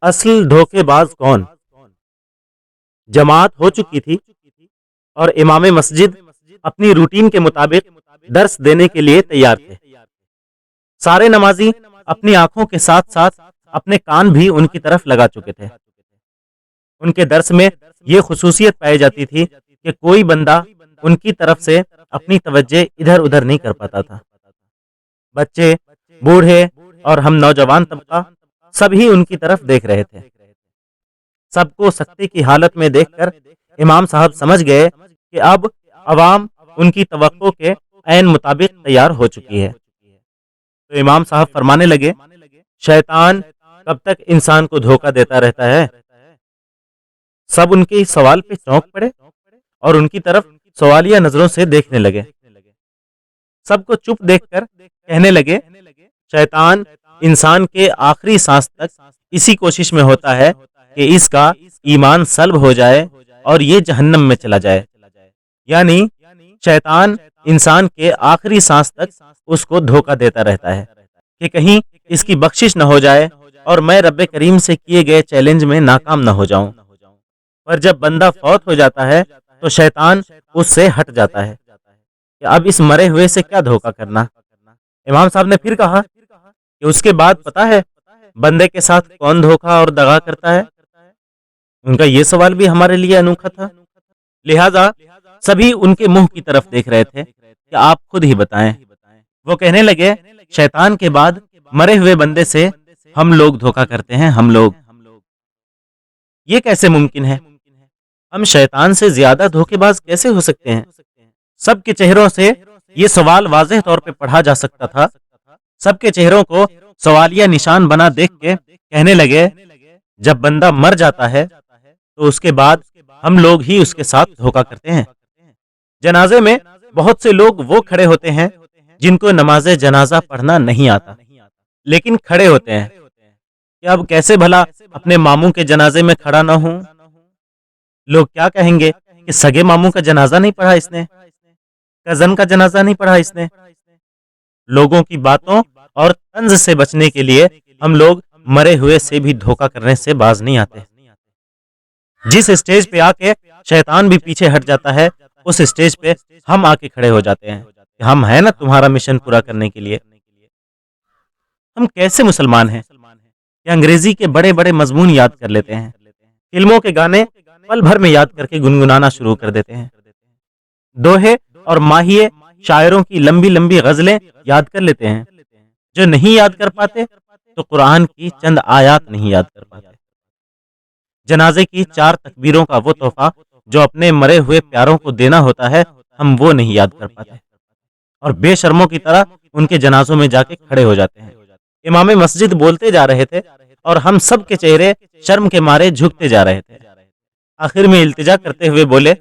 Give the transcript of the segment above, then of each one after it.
اصل دھوکے باز کون؟ جماعت ہو چکی تھی اور امام مسجد اپنی روٹین کے مطابق درس دینے کے لیے تیار تھے۔ سارے نمازی اپنی آنکھوں کے ساتھ ساتھ اپنے کان بھی ان کی طرف لگا چکے تھے۔ ان کے درس میں یہ خصوصیت پائی جاتی تھی کہ کوئی بندہ ان کی طرف سے اپنی توجہ ادھر ادھر نہیں کر پاتا تھا۔ بچے، بوڑھے اور ہم نوجوان طبقہ سبھی ان کی طرف دیکھ رہے تھے۔ سب کو سختی کی حالت میں دیکھ کر امام صاحب سمجھ گئے کہ اب عوام ان کی توقع کے عین مطابق تیار ہو چکی ہے۔ تو امام صاحب فرمانے لگے، شیطان کب تک انسان کو دھوکہ دیتا رہتا ہے؟ سب ان کے اس سوال پہ چونک پڑے اور ان کی طرف سوالیہ نظروں سے دیکھنے لگے۔ سب کو چپ دیکھ کر کہنے لگے، شیطان انسان کے آخری سانس تک اسی کوشش میں ہوتا ہے کہ اس کا ایمان سلب ہو جائے اور یہ جہنم میں چلا جائے۔ یعنی شیطان انسان کے آخری سانس تک اس کو دھوکہ دیتا رہتا ہے کہ کہیں اس کی بخشش نہ ہو جائے اور میں رب کریم سے کیے گئے چیلنج میں ناکام نہ ہو جاؤں۔ پر جب بندہ فوت ہو جاتا ہے تو شیطان اس سے ہٹ جاتا ہے کہ اب اس مرے ہوئے سے کیا دھوکہ کرنا۔ امام صاحب نے پھر کہا کہ اس کے بعد پتہ ہے بندے کے ساتھ کون دھوکہ اور دغا کرتا ہے؟ ان کا یہ سوال بھی ہمارے لیے انوکھا تھا، لہٰذا سبھی ان کے منہ کی طرف دیکھ رہے تھے کہ آپ خود ہی بتائیں۔ وہ کہنے لگے، شیطان کے بعد مرے ہوئے بندے سے ہم لوگ دھوکہ کرتے ہیں، ہم لوگ، یہ کیسے ممکن ہے؟ ہم شیطان سے زیادہ دھوکے باز کیسے ہو سکتے ہیں؟ سب کے چہروں سے یہ سوال واضح طور پہ پڑھا جا سکتا تھا۔ سب کے چہروں کو سوالیہ نشان بنا دیکھ کے کہنے لگے، جب بندہ مر جاتا ہے تو اس کے بعد ہم لوگ ہی اس کے ساتھ دھوکہ کرتے ہیں۔ جنازے میں بہت سے لوگ وہ کھڑے ہوتے ہیں جن کو نماز جنازہ پڑھنا نہیں آتا، لیکن کھڑے ہوتے ہیں کہ اب کیسے بھلا اپنے ماموں کے جنازے میں کھڑا نہ ہوں؟ لوگ کیا کہیں گے کہ سگے ماموں کا جنازہ نہیں پڑھا اس نے، کزن کا جنازہ نہیں پڑھا اس نے۔ لوگوں کی باتوں اور طنز سے بچنے کے لیے ہم لوگ مرے ہوئے سے بھی دھوکہ کرنے سے باز نہیں آتے۔ جس اسٹیج پہ آ کے شیطان بھی پیچھے ہٹ جاتا ہے، اس اسٹیج پہ ہم آ کے کھڑے ہو جاتے ہیں کہ ہم ہیں نا تمہارا مشن پورا کرنے کے لیے۔ ہم کیسے مسلمان ہیں کہ انگریزی کے بڑے بڑے مضمون یاد کر لیتے ہیں، فلموں کے گانے پل بھر میں یاد کر کے گنگنانا شروع کر دیتے ہیں، دوہے اور ماہیے شاعروں کی لمبی لمبی غزلیں یاد کر لیتے ہیں۔ جو نہیں یاد کر پاتے تو قرآن کی چند آیات نہیں یاد کر پاتے۔ جنازے کی 4 تکبیروں کا وہ تحفہ جو اپنے مرے ہوئے پیاروں کو دینا ہوتا ہے، ہم وہ نہیں یاد کر پاتے اور بے شرموں کی طرح ان کے جنازوں میں جا کے کھڑے ہو جاتے ہیں۔ امام مسجد بولتے جا رہے تھے اور ہم سب کے چہرے شرم کے مارے جھکتے جا رہے تھے۔ آخر میں التجا کرتے ہوئے بولے،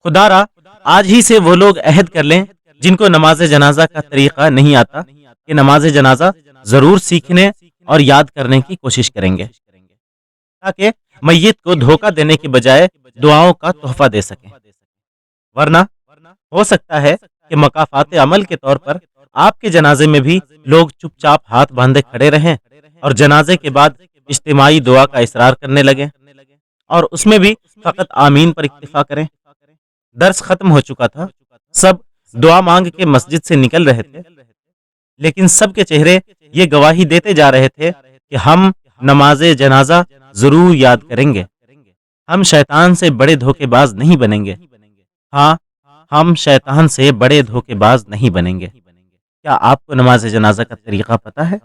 خدا را آج ہی سے وہ لوگ عہد کر لیں جن کو نماز جنازہ کا طریقہ نہیں آتا کہ نماز جنازہ ضرور سیکھنے اور یاد کرنے کی کوشش کریں گے تاکہ میت کو دھوکہ دینے کی بجائے دعاؤں کا تحفہ دے سکیں، ورنہ ہو سکتا ہے کہ مکافات عمل کے طور پر آپ کے جنازے میں بھی لوگ چپ چاپ ہاتھ باندھے کھڑے رہیں اور جنازے کے بعد اجتماعی دعا کا اصرار کرنے لگیں اور اس میں بھی فقط آمین پر اکتفا کریں۔ درس ختم ہو چکا تھا، سب دعا مانگ کے مسجد سے نکل رہے تھے، لیکن سب کے چہرے یہ گواہی دیتے جا رہے تھے کہ ہم نماز جنازہ ضرور یاد کریں گے، ہم شیطان سے بڑے دھوکے باز نہیں بنیں گے۔ ہاں، ہم شیطان سے بڑے دھوکے باز نہیں بنیں گے۔ کیا آپ کو نماز جنازہ کا طریقہ پتہ ہے؟